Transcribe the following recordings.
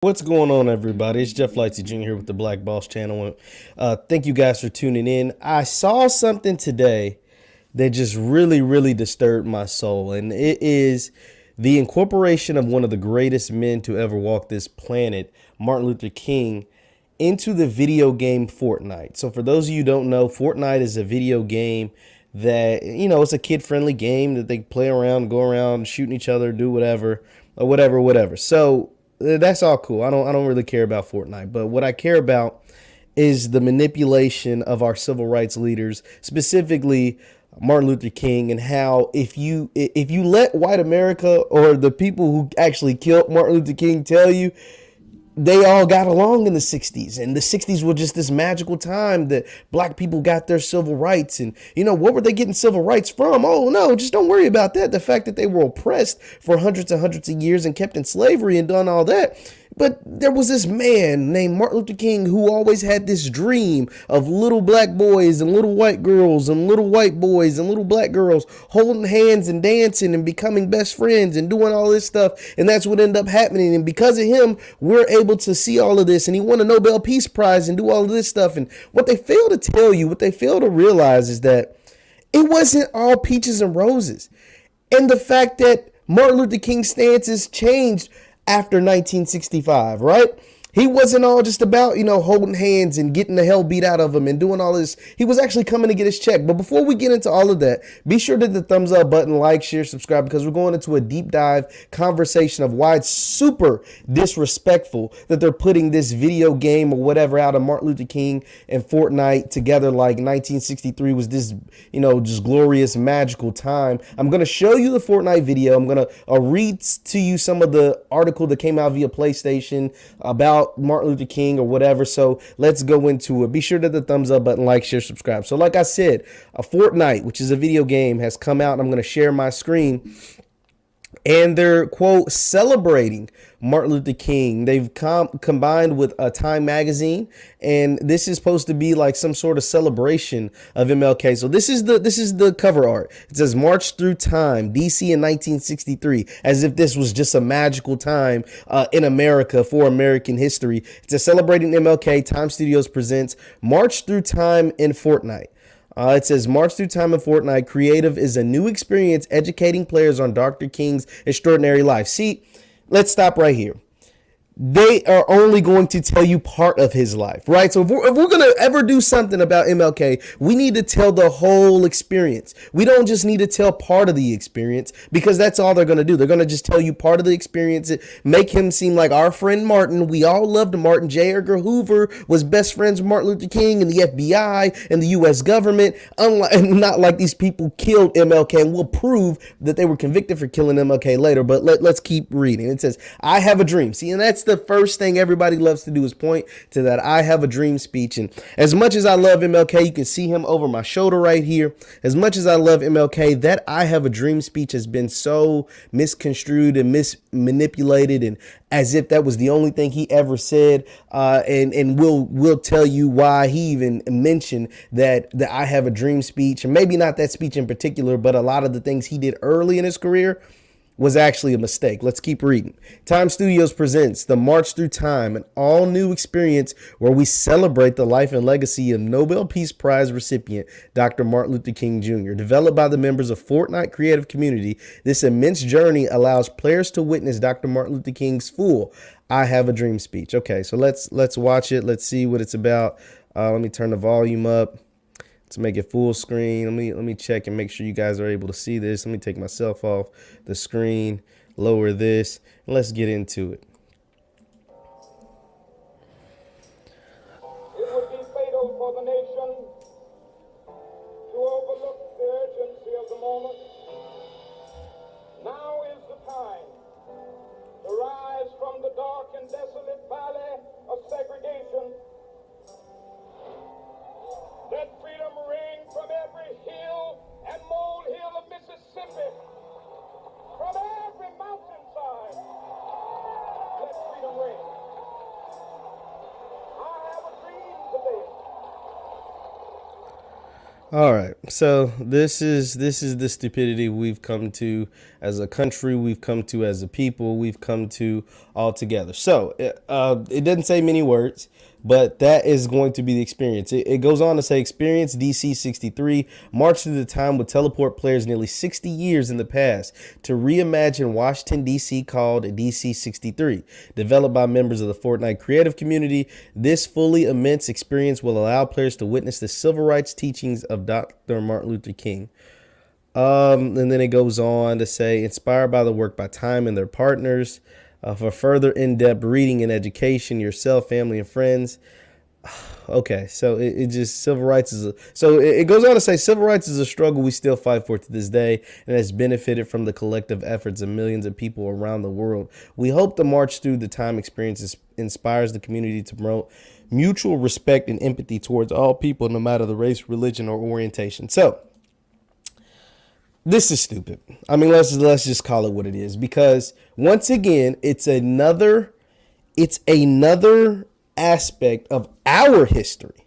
What's going on, everybody? It's Jeff Lightsey Jr. here with the Black Boss channel. Thank you guys for tuning in. I saw something today that just really disturbed my soul, and it is the incorporation of one of the greatest men to ever walk this planet, Martin Luther King, into the video game Fortnite. So for those of you who don't know, Fortnite is a video game that, it's a kid-friendly game that they play around, go around shooting each other, do whatever, or whatever. So that's all cool. I don't really care about Fortnite, but what I care about is the manipulation of our civil rights leaders, specifically Martin Luther King, and how if you let white America or the people who actually killed Martin Luther King tell you they all got along in the 60s, and the 60s were just this magical time that black people got their civil rights. And what were they getting civil rights from? Oh no, just don't worry about that. The fact that they were oppressed for hundreds and hundreds of years and kept in slavery and done all that. But there was this man named Martin Luther King who always had this dream of little black boys and little white girls and little white boys and little black girls holding hands and dancing and becoming best friends and doing all this stuff. And that's what ended up happening. And because of him, we're able to see all of this. And he won a Nobel Peace Prize and do all of this stuff. And what they fail to tell you, what they fail to realize is that it wasn't all peaches and roses. And the fact that Martin Luther King's stances changed after 1965, right? He wasn't all just about, holding hands and getting the hell beat out of him and doing all this. He was actually coming to get his check. But before we get into all of that, be sure to hit the thumbs up button, like, share, subscribe, because we're going into a deep dive conversation of why it's super disrespectful that they're putting this video game or whatever out of Martin Luther King and Fortnite together like 1963 was this, just glorious, magical time. I'm going to show you the Fortnite video. I'm going to read to you some of the article that came out via PlayStation about Martin Luther King or whatever. So let's go into it. Be sure to hit the thumbs up button, like, share, subscribe. So like I said, a Fortnite, which is a video game, has come out, and I'm going to share my screen. And they're, quote, celebrating Martin Luther King. They've combined with Time Magazine, and this is supposed to be like some sort of celebration of MLK. So this is the cover art. It says March Through Time, DC in 1963, as if this was just a magical time in America for American history. It says celebrating MLK. Time Studios presents March Through Time in Fortnite. It says March Through Time in Fortnite. Creative is a new experience educating players on Dr. King's extraordinary life. See, let's stop right here. They are only going to tell you part of his life, right? So if we're going to ever do something about MLK, we need to tell the whole experience. We don't just need to tell part of the experience, because that's all they're going to do. They're going to just tell you part of the experience, make him seem like our friend Martin. We all loved Martin. J. Edgar Hoover was best friends with Martin Luther King and the FBI and the U.S. government. Not like these people killed MLK, and we'll prove that they were convicted for killing MLK later. But let's keep reading. It says, I have a dream. See, and that's the first thing everybody loves to do, is point to that I have a dream speech. And as much as I love MLK, you can see him over my shoulder right here. As much as I love MLK, that I have a dream speech has been so misconstrued and manipulated, and as if that was the only thing he ever said. And we'll tell you why he even mentioned that I have a dream speech, and maybe not that speech in particular, but a lot of the things he did early in his career was actually a mistake. Let's keep reading. Time Studios presents the March Through Time, an all-new experience where we celebrate the life and legacy of Nobel Peace Prize recipient Dr. Martin Luther King Jr. Developed by the members of Fortnite creative community, this immense journey allows players to witness Dr. Martin Luther King's full I Have a Dream speech. Okay, so let's watch it. Let's see what it's about. Let me turn the volume up. Let's make it full screen. Let me check and make sure you guys are able to see this. Let me take myself off the screen, lower this, and let's get into it. It would be fatal for the nation to overlook the urgency of the moment. Now is the time to rise from the dark and desolate valley of segregation. Let freedom ring from every hill and molehill of Mississippi, from every mountainside. All right. So this is the stupidity we've come to as a country, we've come to as a people, we've come to all together. So it doesn't say many words, but that is going to be the experience. It goes on to say experience DC 63 march through the time with teleport players nearly 60 years in the past to reimagine Washington DC called DC 63. Developed by members of the Fortnite creative community, this fully immense experience will allow players to witness the civil rights teachings of Dr. Martin Luther King. And then it goes on to say, inspired by the work by Time and their partners, for further in-depth reading and education, yourself, family, and friends. Okay, so it just civil rights is it goes on to say civil rights is a struggle we still fight for to this day and has benefited from the collective efforts of millions of people around the world. We hope the march through the time experience inspires the community to promote mutual respect and empathy towards all people, no matter the race, religion, or orientation. So this is stupid. I mean, let's just call it what it is, because once again, it's another aspect of our history.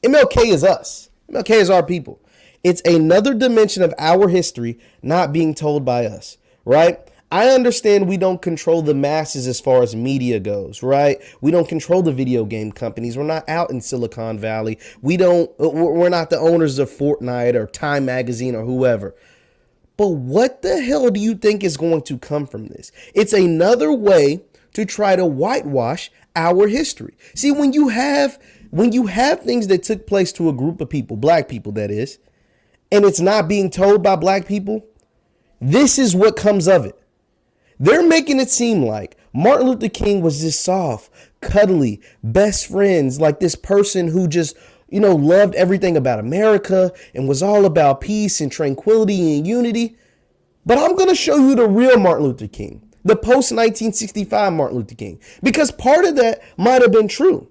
MLK is us. MLK is our people. It's another dimension of our history not being told by us, right? I understand we don't control the masses as far as media goes, right? We don't control the video game companies. We're not out in Silicon Valley. We're not the owners of Fortnite or Time Magazine or whoever. But what the hell do you think is going to come from this? It's another way to try to whitewash our history. See, when you have things that took place to a group of people, black people that is, and it's not being told by black people, this is what comes of it. They're making it seem like Martin Luther King was this soft, cuddly, best friends, like this person who just, loved everything about America and was all about peace and tranquility and unity. But I'm going to show you the real Martin Luther King, the post 1965 Martin Luther King, because part of that might have been true.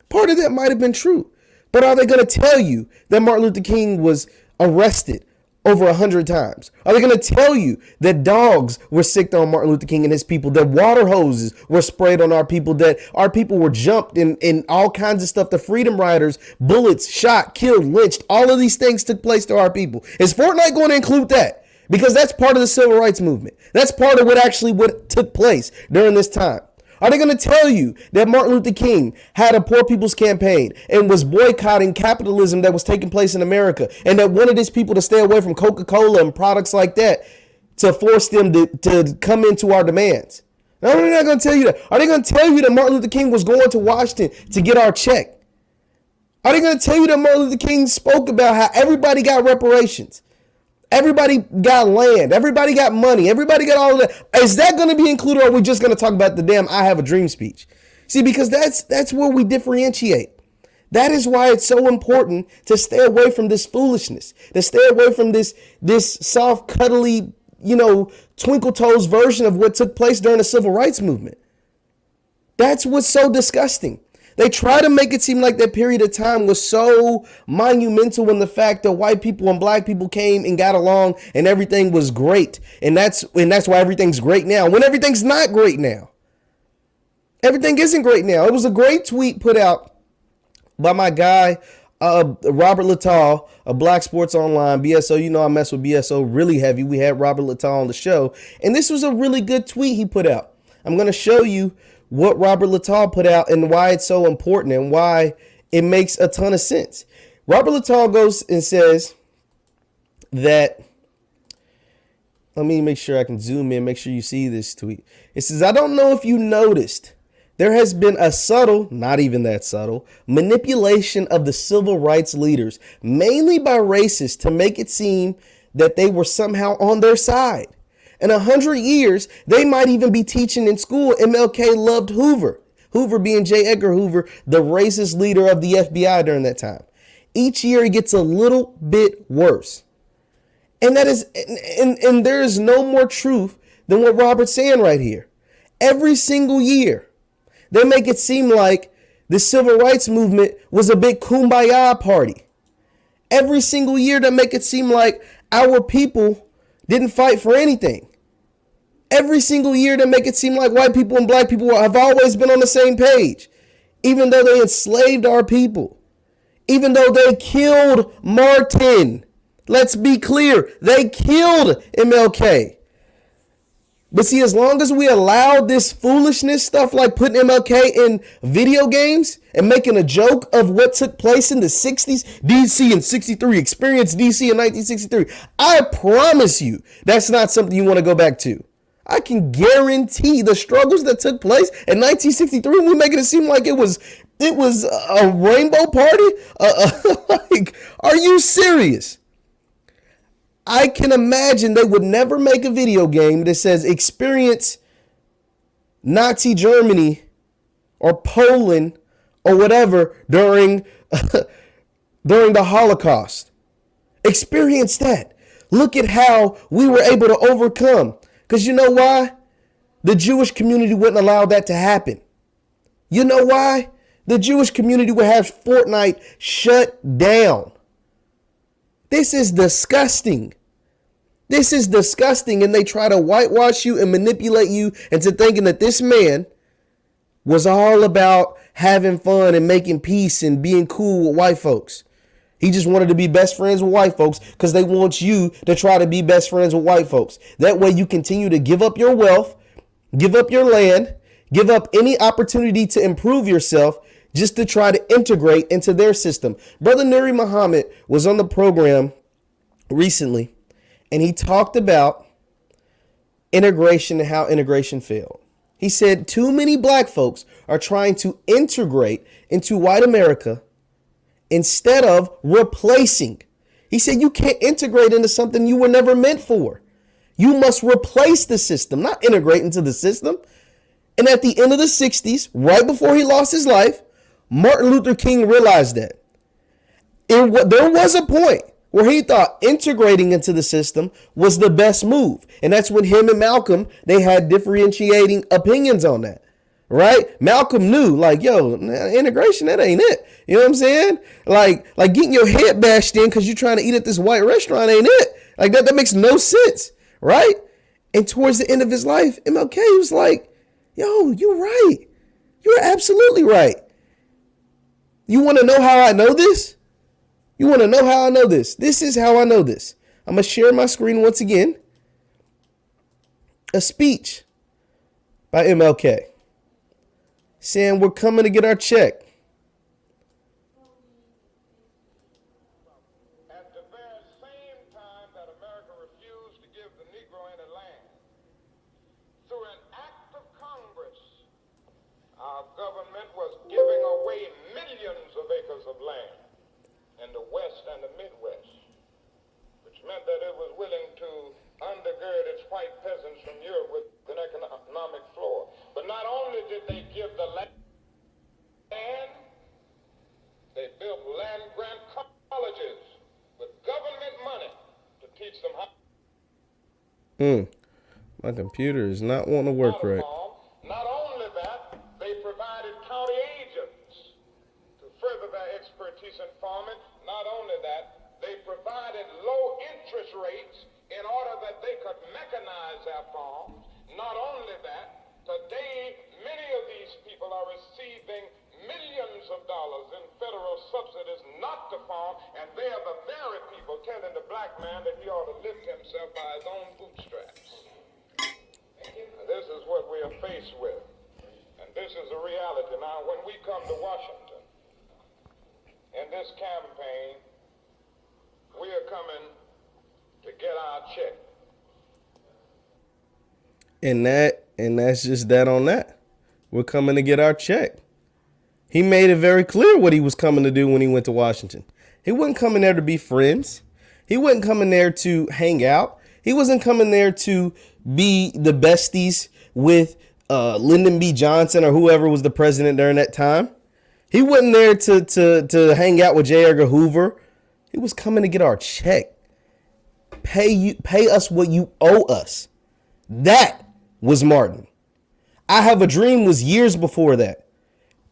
Part of that might have been true. But are they going to tell you that Martin Luther King was arrested over 100 times? Are they going to tell you that dogs were sicked on Martin Luther King and his people, that water hoses were sprayed on our people, that our people were jumped and all kinds of stuff, the Freedom Riders, bullets, shot, killed, lynched, all of these things took place to our people? Is Fortnite going to include that? Because that's part of the civil rights movement. That's part of what took place during this time. Are they going to tell you that Martin Luther King had a poor people's campaign and was boycotting capitalism that was taking place in America, and that wanted his people to stay away from Coca-Cola and products like that to force them to come into our demands? No, they're not going to tell you that. Are they going to tell you that Martin Luther King was going to Washington to get our check? Are they going to tell you that Martin Luther King spoke about how everybody got reparations? Everybody got land. Everybody got money. Everybody got all of that. Is that going to be included, or are we just going to talk about the damn "I have a dream" speech? See, because that's where we differentiate. That is why it's so important to stay away from this foolishness, to stay away from this soft, cuddly, twinkle toes version of what took place during the civil rights movement. That's what's so disgusting. They try to make it seem like that period of time was so monumental in the fact that white people and black people came and got along and everything was great. And that's why everything's great now, when everything's not great now. Everything isn't great now. It was a great tweet put out by my guy, Robert Littall of Black Sports Online, BSO. I mess with BSO really heavy. We had Robert Littall on the show, and this was a really good tweet he put out. I'm going to show you what Robert Littall put out and why it's so important and why it makes a ton of sense. Robert Littall goes and says that, let me make sure I can zoom in, make sure you see this tweet. It says, I don't know if you noticed, there has been a subtle, not even that subtle, manipulation of the civil rights leaders, mainly by racists, to make it seem that they were somehow on their side. In 100 years, they might even be teaching in school MLK loved Hoover. Hoover being J. Edgar Hoover, the racist leader of the FBI during that time. Each year it gets a little bit worse. And that is, and there is no more truth than what Robert's saying right here. Every single year, they make it seem like the civil rights movement was a big kumbaya party. Every single year, they make it seem like our people didn't fight for anything. Every single year, they make it seem like white people and black people have always been on the same page, even though they enslaved our people, Even though they killed Martin. Let's be clear. They killed MLK. But see, as long as we allow this foolishness stuff like putting MLK in video games and making a joke of what took place in the 60s, DC in 63, experience DC in 1963, I promise you that's not something you want to go back to. I can guarantee the struggles that took place in 1963, we're making it seem like it was a rainbow party. Like, are you serious? I can imagine they would never make a video game that says experience Nazi Germany or Poland or whatever during the Holocaust. Experience that. Look at how we were able to overcome. Because you know why? The Jewish community wouldn't allow that to happen. You know why? The Jewish community would have Fortnite shut down. This is disgusting. This is disgusting. And they try to whitewash you and manipulate you into thinking that this man was all about having fun and making peace and being cool with white folks. He just wanted to be best friends with white folks because they want you to try to be best friends with white folks. That way you continue to give up your wealth, give up your land, give up any opportunity to improve yourself just to try to integrate into their system. Brother Nuri Muhammad was on the program recently, and he talked about integration and how integration failed. He said too many black folks are trying to integrate into white America instead of replacing. He said you can't integrate into something you were never meant for. You must replace the system, not integrate into the system. And at the end of the 60s, right before he lost his life, Martin Luther King realized that. There was a point where he thought integrating into the system was the best move. And that's when him and Malcolm, they had differentiating opinions on that. Right? Malcolm knew, like, yo, integration, that ain't it. You know what I'm saying? Like getting your head bashed in because you're trying to eat at this white restaurant ain't it. Like that makes no sense. Right? And towards the end of his life, MLK was like, yo, you're right. You're absolutely right. You want to know how I know this? You want to know how I know this? This is how I know this. I'm going to share my screen once again. A speech by MLK saying we're coming to get our check. At the very same time that America refused to give the Negro any land, through an act of Congress, our government was giving away millions of acres of land in the West and the Midwest, which meant that it was willing to undergird its white peasants from Europe with an economic floor. But not only did they give the land, they built land-grant colleges with government money to teach them how. My computer is not wanting to work right. Not only that, they provided county agents to further their expertise in farming. Not only that, they provided low interest rates in order that they could mechanize their farms. Not only that, today many of these people are receiving millions of dollars in federal subsidies not to farm, and they are the very people telling the black man that he ought to lift himself by his own bootstraps. This is what we are faced with, and this is the reality. Now, when we come to Washington in this campaign, we are coming to get our check. And that's just that on that. We're coming to get our check. He made it very clear what he was coming to do when he went to Washington. He wasn't coming there to be friends. He wasn't coming there to hang out. He wasn't coming there to be the besties with Lyndon B. Johnson or whoever was the president during that time. He wasn't there to hang out with J. Edgar Hoover. He was coming to get our check. Pay us what you owe us. That was Martin. I Have a Dream was years before that.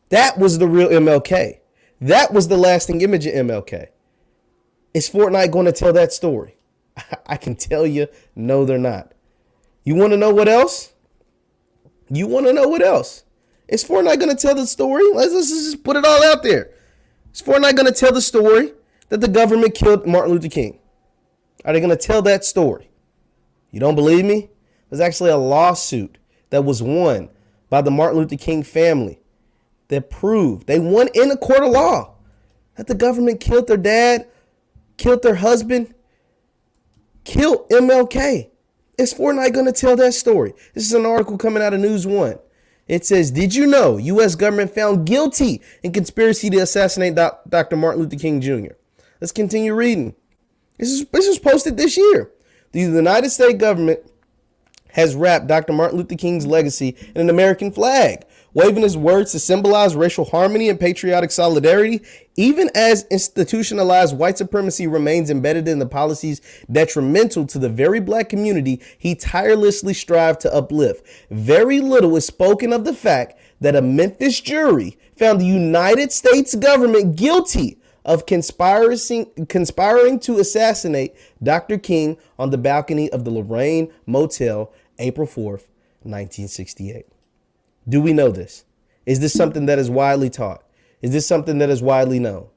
That was the real MLK. That was the lasting image of MLK. Is Fortnite going to tell that story? I can tell you, no, they're not. You want to know what else? You want to know what else? Is Fortnite going to tell the story? Let's just put it all out there. Is Fortnite going to tell the story that the government killed Martin Luther King? Are they going to tell that story? You don't believe me? There's actually a lawsuit that was won by the Martin Luther King family that proved they won in a court of law that the government killed their dad, killed their husband, killed MLK. Is Fortnite going to tell that story? This is an article coming out of News One. It says, did you know U.S. government found guilty in conspiracy to assassinate Dr. Martin Luther King Jr.? Let's continue reading. This was posted this year. The United States government has wrapped Dr. Martin Luther King's legacy in an American flag, waving his words to symbolize racial harmony and patriotic solidarity, even as institutionalized white supremacy remains embedded in the policies detrimental to the very black community he tirelessly strived to uplift. Very little is spoken of the fact that a Memphis jury found the United States government guilty of conspiring to assassinate Dr. King on the balcony of the Lorraine Motel, April 4th, 1968. Do we know this? Is this something that is widely taught? Is this something that is widely known?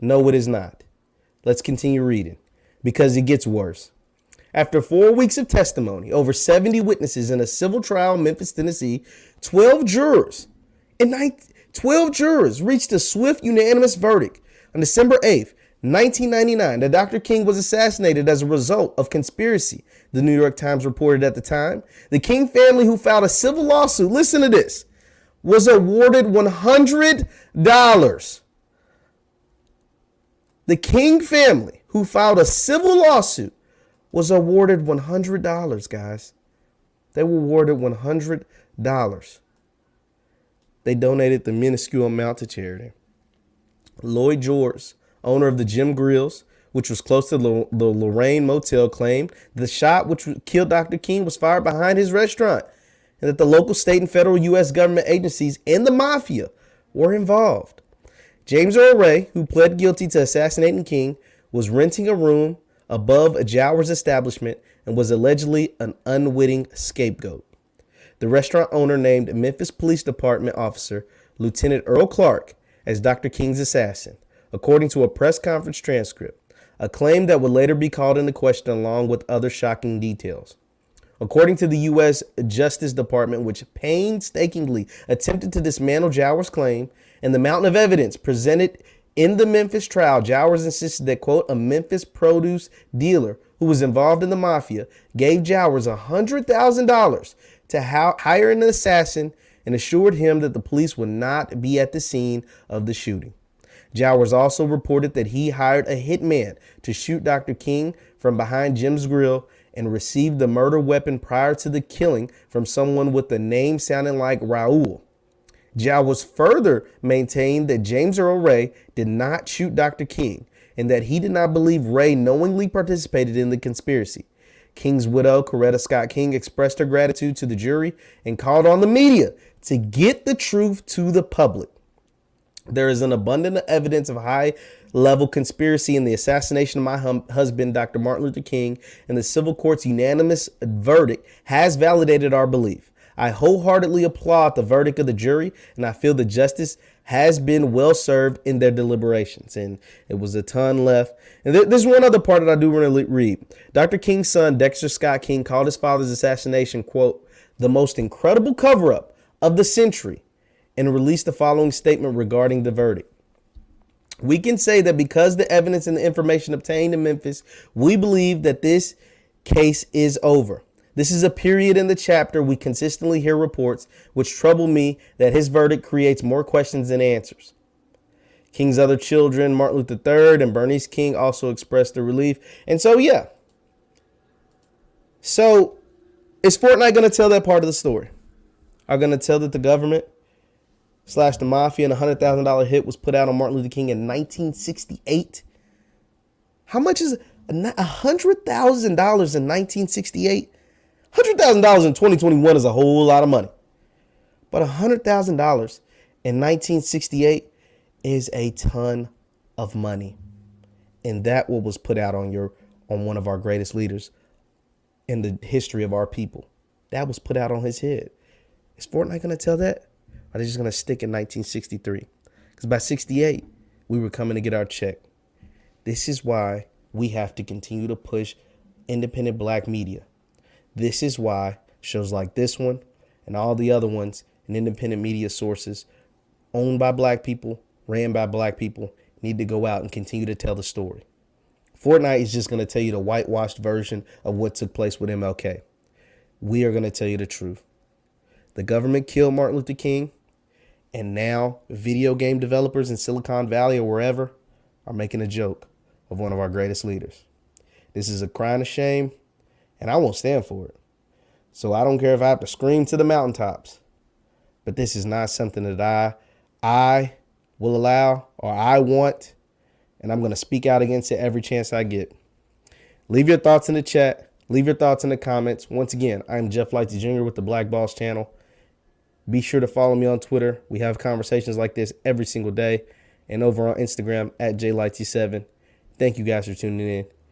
No, it is not. Let's continue reading because it gets worse. After 4 weeks of testimony, over 70 witnesses in a civil trial in Memphis, Tennessee, 12 jurors reached a swift, unanimous verdict on December 8th, 1999, that Dr. King was assassinated as a result of conspiracy, the New York Times reported at the time. The King family, who filed a civil lawsuit, listen to this, was awarded $100. The King family, who filed a civil lawsuit, was awarded $100, guys. They were awarded $100. They donated the minuscule amount to charity. Lloyd George, owner of the Jim Grills, which was close to the Lorraine Motel, claimed the shot which killed Dr. King was fired behind his restaurant and that the local, state, and federal U.S. government agencies and the mafia were involved. James Earl Ray, who pled guilty to assassinating King, was renting a room above a Jowers establishment and was allegedly an unwitting scapegoat. The restaurant owner named Memphis Police Department officer Lieutenant Earl Clark as Dr. King's assassin, according to a press conference transcript, a claim that would later be called into question along with other shocking details. According to the U.S. Justice Department, which painstakingly attempted to dismantle Jowers' claim, and the mountain of evidence presented in the Memphis trial, Jowers insisted that, quote, a Memphis produce dealer who was involved in the mafia gave Jowers $100,000 to hire an assassin and assured him that the police would not be at the scene of the shooting. Jowers also reported that he hired a hitman to shoot Dr. King from behind Jim's Grill and received the murder weapon prior to the killing from someone with a name sounding like Raul. Jowers further maintained that James Earl Ray did not shoot Dr. King and that he did not believe Ray knowingly participated in the conspiracy. King's widow, Coretta Scott King, expressed her gratitude to the jury and called on the media to get the truth to the public. There is an abundance of evidence of high-level conspiracy in the assassination of my husband, Dr. Martin Luther King, and the civil court's unanimous verdict has validated our belief. I wholeheartedly applaud the verdict of the jury, and I feel the justice has been well served in their deliberations. And it was a ton left. And there's one other part that I do want to read. Dr. King's son, Dexter Scott King, called his father's assassination, quote, the most incredible cover-up of the century, and released the following statement regarding the verdict. We can say that because the evidence and the information obtained in Memphis, we believe that this case is over. This is a period in the chapter. We consistently hear reports which trouble me that his verdict creates more questions than answers. King's other children, Martin Luther III and Bernice King, also expressed their relief. And so, yeah. So is Fortnite going to tell that part of the story? Are going to tell that the government / the mafia and $100,000 hit was put out on Martin Luther King in 1968? How much is $100,000 in 1968? $100,000 in 2021 is a whole lot of money. But $100,000 in 1968 is a ton of money. And that what was put out on one of our greatest leaders in the history of our people. That was put out on his head. Is Fortnite going to tell that? Or are they just going to stick in 1963? Because by 68, We were coming to get our check. This is why we have to continue to push independent black media. This is why shows like this one and all the other ones and independent media sources owned by black people, ran by black people, need to go out and continue to tell the story. Fortnite is just going to tell you the whitewashed version of what took place with MLK. We are going to tell you the truth. The government killed Martin Luther King, and now video game developers in Silicon Valley or wherever are making a joke of one of our greatest leaders. This is a crime of shame, and I won't stand for it. So I don't care if I have to scream to the mountaintops, but this is not something that I will allow or I want, and I'm going to speak out against it every chance I get. Leave your thoughts in the chat. Leave your thoughts in the comments. Once again, I'm Jeff Lighty Jr. with the Black Boss Channel. Be sure to follow me on Twitter. We have conversations like this every single day. And over on Instagram at JLighty7. Thank you guys for tuning in.